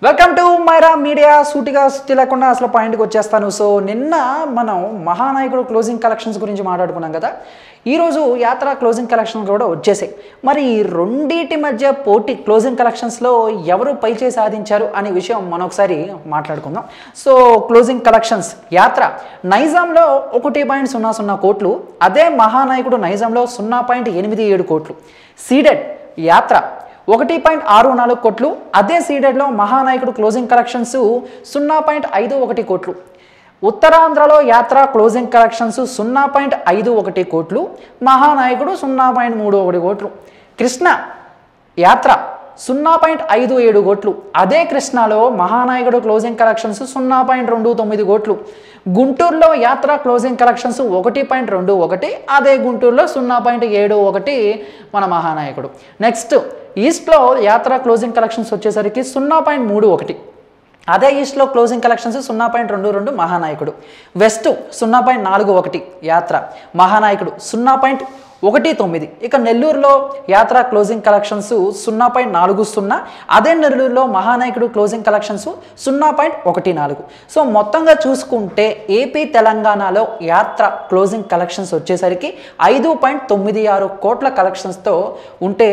Welcome to Myra media. సూటిగా లేకుండా అసలు పాయింట్కి వచ్చేస్తాను. సో నిన్న మనం మహానాయకుడు క్లోజింగ్ కలెక్షన్స్ గురించి మాట్లాడుకున్నాం కదా. ఈరోజు యాత్ర క్లోజింగ్ కలెక్షన్స్ కూడా వచ్చేసాయి. మరి ఈ రెండింటి మధ్య పోటీ క్లోజింగ్ కలెక్షన్స్లో ఎవరు పైచేయి సాధించారు అనే విషయం మనం ఒకసారి మాట్లాడుకుందాం. సో క్లోజింగ్ కలెక్షన్స్ యాత్ర నైజాంలో 1.00 కోట్లు, అదే మహానాయకుడు నైజాంలో 0.87 కోట్లు. సీడెడ్ యాత్ర 1.64 కోట్లు, అదే సీడెడ్లో మహానాయకుడు క్లోజింగ్ కలెక్షన్స్ 0.51 కోట్లు. ఉత్తరాంధ్రలో యాత్ర క్లోజింగ్ కలెక్షన్స్ 0.51 కోట్లు, మహానాయకుడు 0.31 కోట్లు. కృష్ణ యాత్ర 0.57 కోట్లు, అదే కృష్ణలో మహానాయకుడు క్లోజింగ్ కలెక్షన్స్ 0.29 కోట్లు. గుంటూరులో యాత్ర క్లోజింగ్ కలెక్షన్స్ 1.21, అదే గుంటూరులో 0.71 మన మహానాయకుడు. నెక్స్ట్ ఈస్ట్లో యాత్ర క్లోజింగ్ కలెక్షన్స్ వచ్చేసరికి 0.31, అదే ఈస్ట్లో క్లోజింగ్ కలెక్షన్స్ 0.22 మహానాయకుడు. వెస్ట్ 0.41 యాత్ర, మహానాయకుడు 0.19. ఇక నెల్లూరులో యాత్ర క్లోజింగ్ కలెక్షన్స్ 0.40, అదే నెల్లూరులో మహానాయకుడు క్లోజింగ్ కలెక్షన్స్ 0.14. సో మొత్తంగా చూసుకుంటే ఏపీ తెలంగాణలో యాత్ర క్లోజింగ్ కలెక్షన్స్ వచ్చేసరికి 5.96 కోట్ల కలెక్షన్స్తో ఉంటే,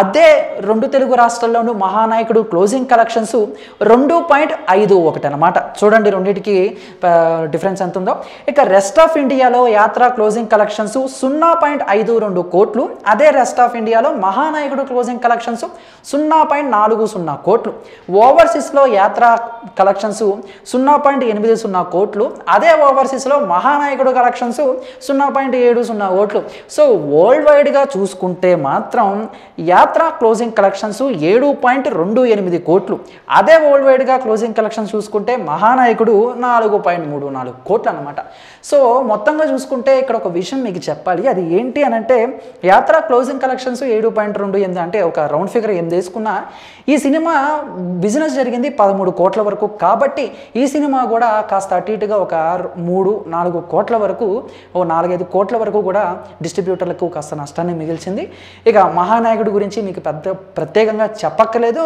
అదే రెండు తెలుగు రాష్ట్రాల్లోనూ మహానాయకుడు క్లోజింగ్ కలెక్షన్స్ 2.51 అనమాట. చూడండి రెండింటికి డిఫరెన్స్ ఎంత ఉందో. ఇక రెస్ట్ ఆఫ్ ఇండియాలో యాత్ర క్లోజింగ్ కలెక్షన్స్ 0.52 కోట్లు, అదే రెస్ట్ ఆఫ్ ఇండియాలో మహానాయకుడు క్లోజింగ్ కలెక్షన్స్ 0.40 కోట్లు. ఓవర్సీస్లో యాత్ర కలెక్షన్స్ 0.80 కోట్లు, అదే ఓవర్సీస్లో మహానాయకుడు కలెక్షన్స్ 0.70 కోట్లు. సో వరల్డ్ వైడ్గా చూసుకుంటే మాత్రం యాత్ర క్లోజింగ్ కలెక్షన్స్ 7.28 కోట్లు, అదే వరల్డ్ వైడ్గా క్లోజింగ్ కలెక్షన్స్ చూసుకుంటే మహానాయకుడు 4.34 కోట్లు అనమాట. సో మొత్తంగా చూసుకుంటే ఇక్కడ ఒక విషయం మీకు చెప్పాలి. అది ఏంటి అని అంటే, యాత్ర క్లోజింగ్ కలెక్షన్స్ 7.28 అంటే ఒక రౌండ్ ఫిగర్ 8 వేసుకున్నా, ఈ సినిమా బిజినెస్ జరిగింది 13 కోట్ల వరకు. కాబట్టి ఈ సినిమా కూడా కాస్త అటు ఇటుగా ఒక 3-4 కోట్ల వరకు, 4-5 కోట్ల వరకు కూడా డిస్ట్రిబ్యూటర్లకు కాస్త నష్టాన్ని మిగిల్చింది. ఇక మహానాయకుడు గురించి మీకు ప్రత్యేకంగా చెప్పక్కర్లేదు.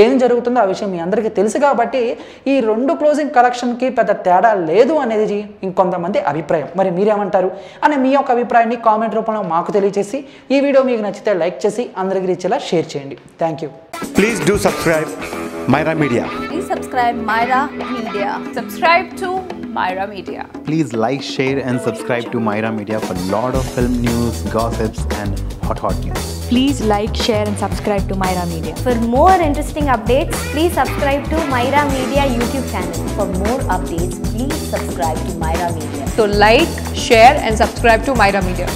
ఏం జరుగుతుందో ఆ విషయం మీ అందరికీ తెలుసు. కాబట్టి ఈ రెండు క్లోజింగ్ కలెక్షన్కి పెద్ద తేడా లేదు అనేది ఇంకొంతమంది అభిప్రాయం. మరి మీరేమంటారు అని మీ యొక్క అభిప్రాయాన్ని కామెంట్ రూపంలో మాకు తెలియజేసి, ఈ వీడియో మీకు నచ్చితే లైక్ చేసి అందరికీ రీచేలా షేర్ చేయండి. Thank you. Please do subscribe Myra Media. Please subscribe Myra Media. Subscribe to Myra Media. Please like, share and subscribe to Myra Media for lot of film news, gossips and hot news. Please like, share and subscribe to Myra Media. For more interesting updates, please subscribe to Myra Media YouTube channel. For more updates, please subscribe to Myra Media. So like, share and subscribe to Myra Media.